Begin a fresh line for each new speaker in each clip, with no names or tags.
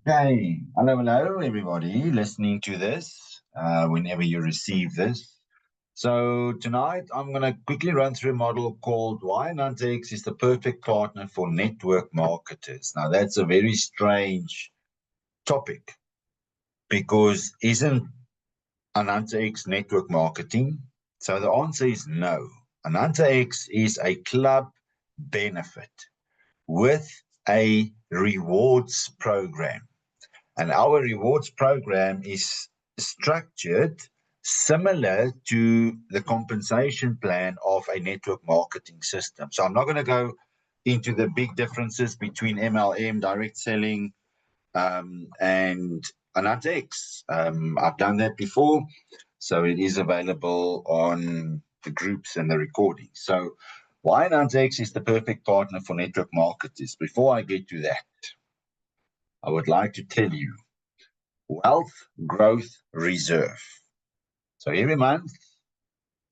Okay, hello, everybody listening to this, whenever you receive this. So, tonight I'm going to quickly run through a model called Why Nantex is the perfect partner for network marketers. Now, that's a very strange topic because isn't Anantax network marketing? So, the answer is no. Anantax is a club benefit with a rewards program. And our rewards program is structured similar to the compensation plan of a network marketing system. So I'm not going to go into the big differences between MLM, direct selling, and Anantex. I've done that before, so it is available on the groups and the recordings. So why Anantex is the perfect partner for network marketers. Before I get to that, I would like to tell you Wealth Growth Reserve. So every month,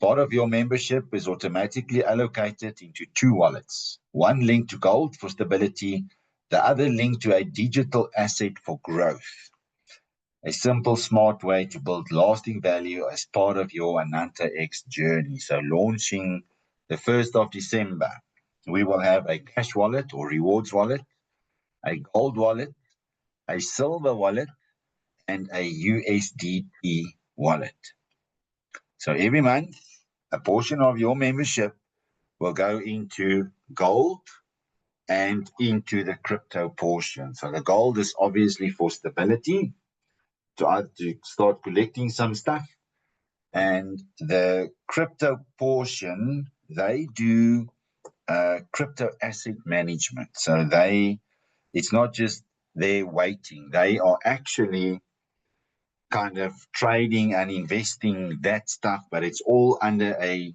part of your membership is automatically allocated into two wallets. One linked to gold for stability, the other linked to a digital asset for growth. A simple, smart way to build lasting value as part of your Ananta X journey. So launching the 1st of December, we will have a cash wallet or rewards wallet, a gold wallet, a silver wallet, and a USDT wallet. So every month, a portion of your membership will go into gold and into the crypto portion. So the gold is obviously for stability, to start collecting some stuff. And the crypto portion, they do crypto asset management. So it's not just they're waiting, they are actually kind of trading and investing that stuff, but it's all under a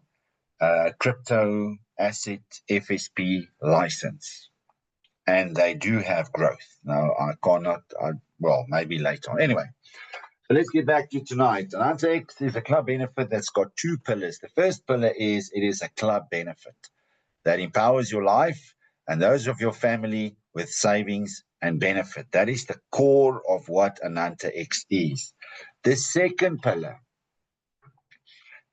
crypto asset FSP license. And they do have growth. Now, well, maybe later on. Anyway, so let's get back to tonight. Anantex is a club benefit that's got two pillars. The first pillar is it is a club benefit that empowers your life and those of your family with savings and benefit. That is the core of what Ananta X is. The second pillar,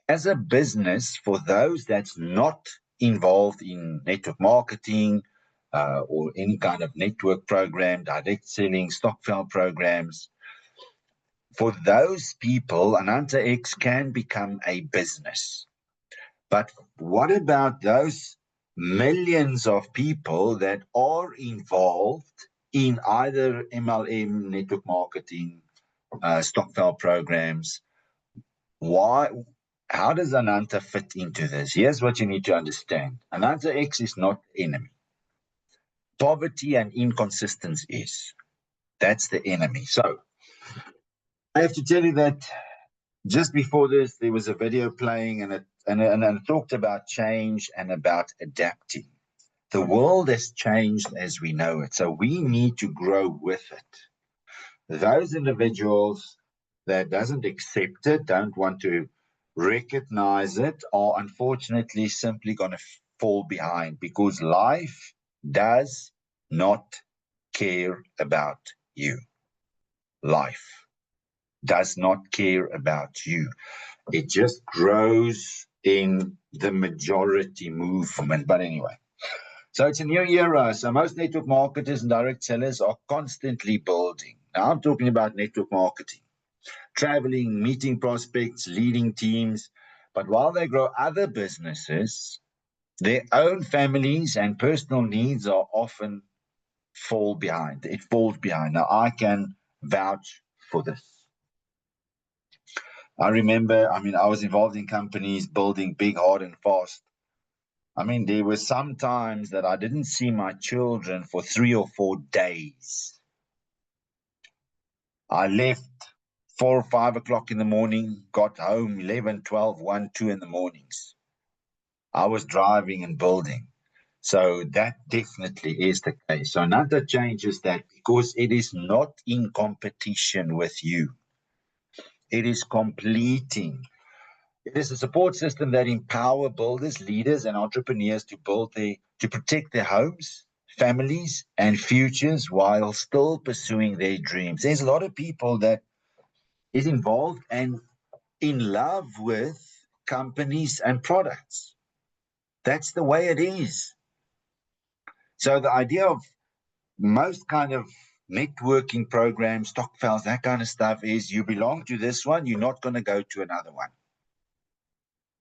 as a business, for those that's not involved in network marketing or any kind of network program, direct selling, stockpile programs, for those people, Ananta X can become a business. But what about those millions of people that are involved in either MLM, network marketing, stockpile programs? Why? How does Ananta fit into this? Here's what you need to understand. Ananta X is not the enemy. Poverty and inconsistency is. That's the enemy. So I have to tell you that just before this, there was a video playing and it talked about change and about adapting. The world has changed as we know it. So we need to grow with it. Those individuals that doesn't accept it, don't want to recognize it, are unfortunately simply going to fall behind because life does not care about you. Life does not care about you. It just grows in the majority movement. But anyway, so it's a new era. So most network marketers and direct sellers are constantly building. Now I'm talking about network marketing, traveling, meeting prospects, leading teams. But while they grow other businesses, their own families and personal needs are often fall behind. It falls behind. Now I can vouch for this. I remember, I was involved in companies building big, hard, and fast. There were some times that I didn't see my children for 3 or 4 days. I left 4 or 5 o'clock in the morning, got home 11, 12, 1, 2 in the mornings. I was driving and building. So that definitely is the case. So another change is that because it is not in competition with you, it is completing. It is a support system that empower builders, leaders, and entrepreneurs to protect their homes, families and futures while still pursuing their dreams. There's a lot of people that is involved and in love with companies and products. That's the way it is. So the idea of most kind of networking programs, stokvels, that kind of stuff is you belong to this one, you're not going to go to another one.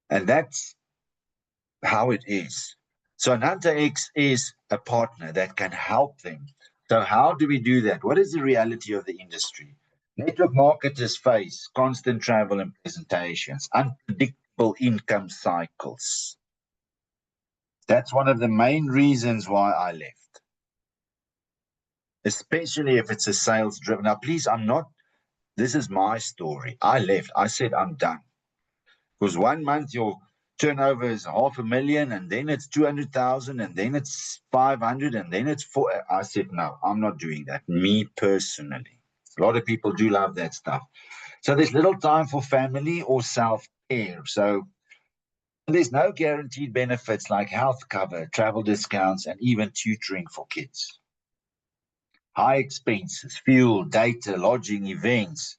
And that's how it is. So NantaX is a partner that can help them. So how do we do that? What is the reality of the industry? Network marketers face constant travel and presentations, unpredictable income cycles. That's one of the main reasons why I left, especially if it's a sales driven. Now, please, this is my story. I left. I said, I'm done. Because 1 month your turnover is 500,000, and then it's 200,000, and then it's 500, and then it's 4. I said, no, I'm not doing that. Me personally. A lot of people do love that stuff. So there's little time for family or self-care. So there's no guaranteed benefits like health cover, travel discounts, and even tutoring for kids. High expenses, fuel, data, lodging, events.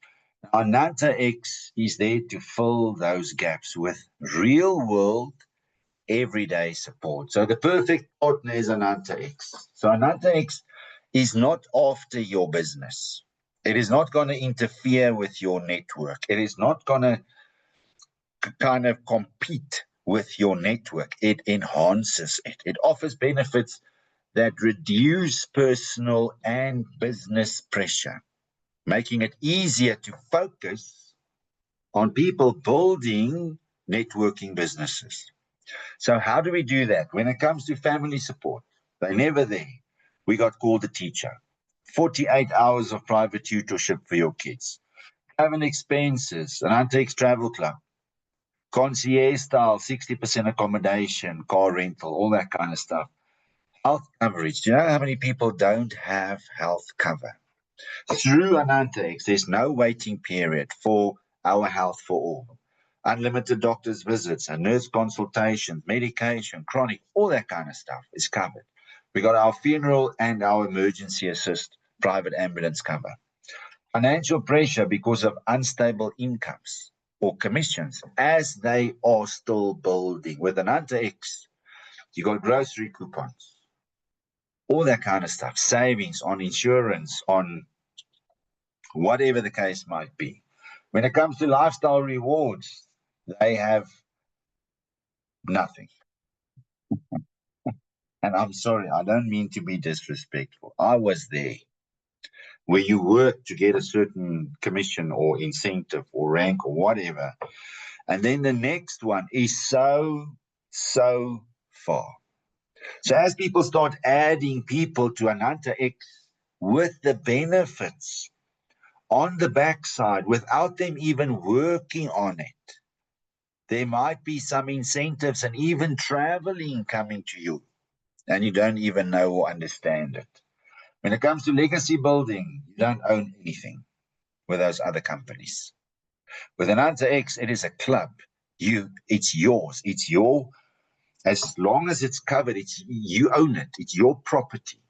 Now, NantaX is there to fill those gaps with real-world, everyday support. So the perfect partner is NantaX. So NantaX is not after your business. It is not going to interfere with your network. It is not going to kind of compete with your network. It enhances it. It offers benefits that reduce personal and business pressure, making it easier to focus on people building networking businesses. So how do we do that? When it comes to family support, they're never there. We got called a teacher. 48 hours of private tutorship for your kids. Travel expenses, an NantaX travel club, concierge style, 60% accommodation, car rental, all that kind of stuff. Health coverage. Do you know how many people don't have health cover? Through NantaX, there's no waiting period for our health for all. Unlimited doctor's visits and nurse consultations, medication, chronic, all that kind of stuff is covered. We got our funeral and our emergency assist private ambulance cover. Financial pressure because of unstable incomes or commissions as they are still building. With NantaX, you got grocery coupons, all that kind of stuff, savings on insurance, on whatever the case might be. When it comes to lifestyle rewards, they have nothing. And I'm sorry, I don't mean to be disrespectful. I was there where you work to get a certain commission or incentive or rank or whatever. And then the next one is so far. So as people start adding people to NantaX with the benefits on the backside without them even working on it, there might be some incentives and even traveling coming to you, and you don't even know or understand it. When it comes to legacy building, you don't own anything with those other companies. With NantaX, it is a club. It's yours. It's your, as long as it's covered, you own it. It's your property.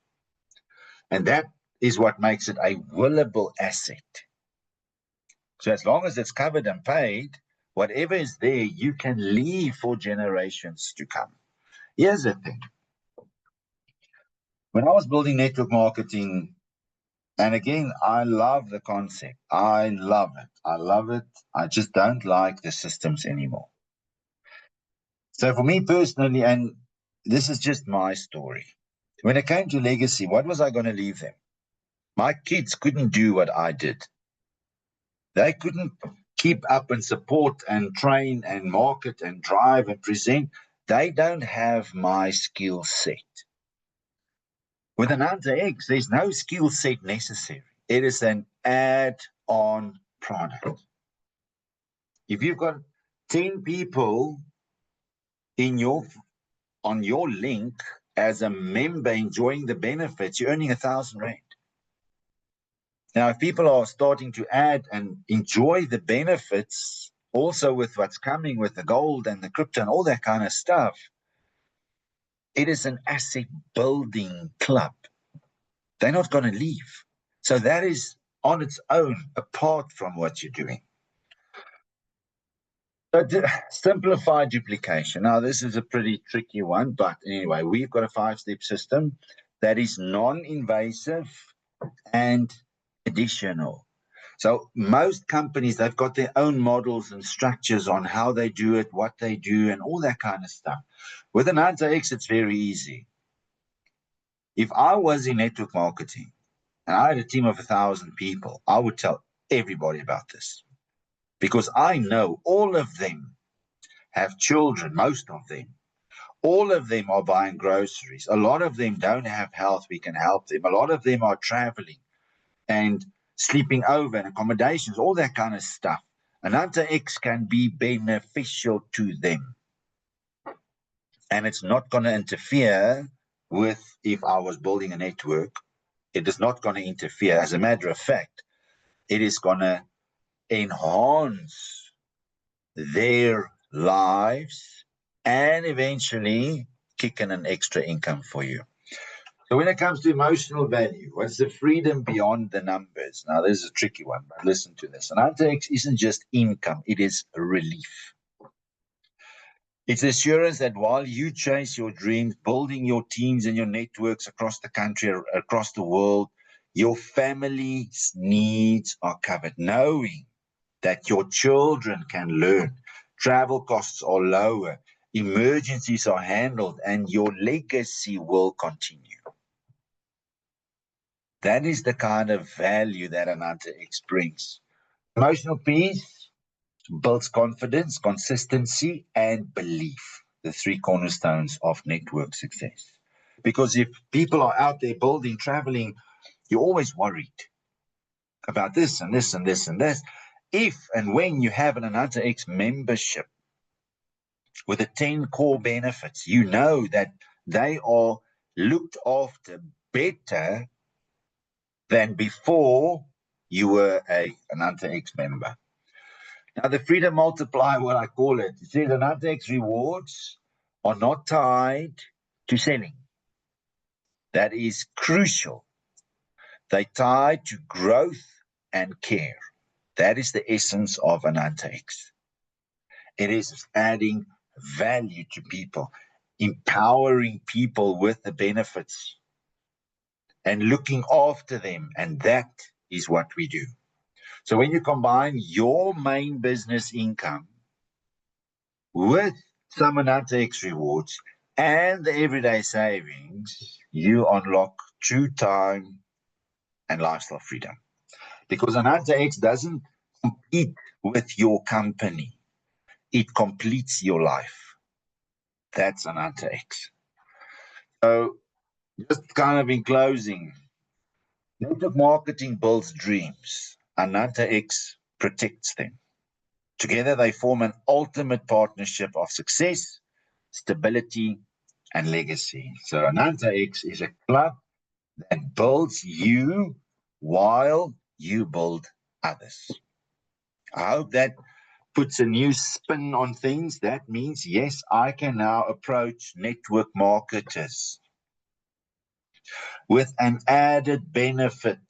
And that is what makes it a willable asset. So as long as it's covered and paid, whatever is there, you can leave for generations to come. Here's the thing. When I was building network marketing, and again, I love the concept. I love it. I love it. I just don't like the systems anymore. So for me personally, and this is just my story, when it came to legacy, what was I going to leave them? My kids couldn't do what I did. They couldn't keep up and support and train and market and drive and present. They don't have my skill set. With an NantaX, there's no skill set necessary. It is an add-on product. If you've got 10 people on your link as a member enjoying the benefits, you're earning 1,000 Rand. Now, if people are starting to add and enjoy the benefits, also with what's coming with the gold and the crypto and all that kind of stuff, It is an asset building club. They're not going to leave. So that is on its own, apart from what you're doing. So simplify duplication. Now, this is a pretty tricky one, but anyway, we've got a 5-step system that is non-invasive and additional. So most companies, they've got their own models and structures on how they do it, what they do, and all that kind of stuff. With Ananta X, it's very easy. If I was in network marketing and I had a team of 1,000 people, I would tell everybody about this, because I know all of them have children, most of them. All of them are buying groceries. A lot of them don't have health. We can help them. A lot of them are traveling and sleeping over and accommodations, all that kind of stuff. Ananta X can be beneficial to them. And it's not going to interfere with if I was building a network. It is not going to interfere. As a matter of fact, it is going to enhance their lives and eventually kick in an extra income for you. So when it comes to emotional value, what's the freedom beyond the numbers? Now, this is a tricky one, but listen to this. Ananta X isn't just income, it is relief. It's assurance that while you chase your dreams, building your teams and your networks across the country, across the world, your family's needs are covered, knowing that your children can learn, travel costs are lower, emergencies are handled, and your legacy will continue. That is the kind of value that Ananta X brings. Emotional peace builds confidence, consistency, and belief, the 3 cornerstones of network success. Because if people are out there building, traveling, you're always worried about this and this and this and this. If and when you have an Ananta X membership with the 10 core benefits, you know that they are looked after better than before you were an Ananta X member. Now, the freedom multiplier, what I call it, it says Ananta X rewards are not tied to selling. That is crucial. They tie to growth and care. That is the essence of Ananta X. It is adding value to people, empowering people with the benefits and looking after them. And that is what we do. So when you combine your main business income with some Ananta X rewards and the everyday savings, you unlock true time and lifestyle freedom. Because Ananta X doesn't compete with your company. It completes your life. That's Ananta X. So just kind of in closing, network marketing builds dreams. Ananta X protects them. Together, they form an ultimate partnership of success, stability, and legacy. So Ananta X is a club that builds you while you build others. I hope that puts a new spin on things. That means, yes, I can now approach network marketers with an added benefit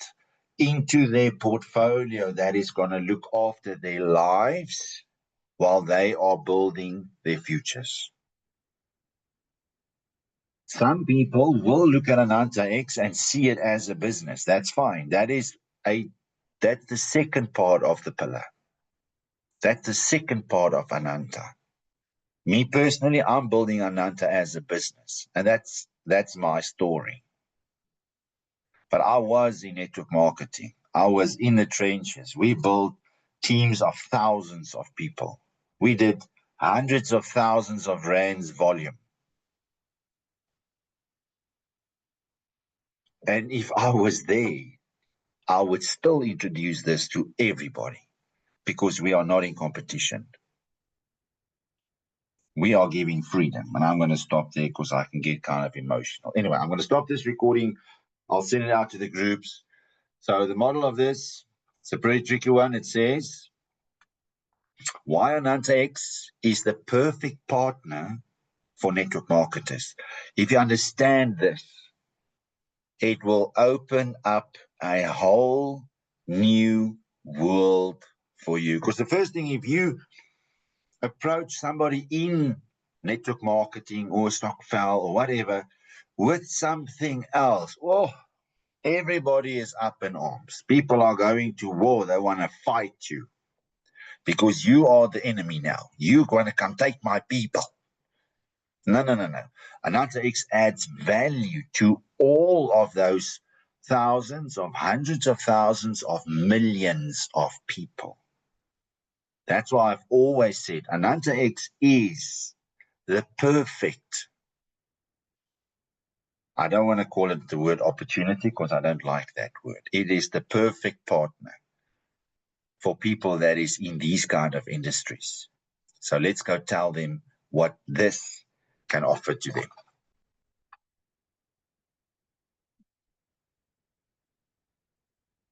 into their portfolio that is going to look after their lives while they are building their futures. Some people will look at Ananta X and see it as a business. That's fine. That's the second part of the pillar. That's the second part of Ananta. Me personally, I'm building Ananta as a business, and that's my story. But I was in network marketing. I was in the trenches. We built teams of thousands of people. We did hundreds of thousands of rands volume. And if I was there, I would still introduce this to everybody because we are not in competition. We are giving freedom. And I'm going to stop there because I can get kind of emotional. Anyway, I'm going to stop this recording. I'll send it out to the groups. So the model of this, it's a pretty tricky one. It says, why Ananta X is the perfect partner for network marketers. If you understand this, it will open up a whole new world for you. Because the first thing, if you approach somebody in network marketing or Stockfell or whatever with something else, oh, everybody is up in arms. People are going to war. They want to fight you because you are the enemy now. You're going to come take my people. No. Ananta X adds value to all of those thousands of hundreds of thousands of millions of people. That's why I've always said Ananta X is the perfect, I don't want to call it the word opportunity because I don't like that word. It is the perfect partner for people that is in these kind of industries. So let's go tell them what this can offer to them.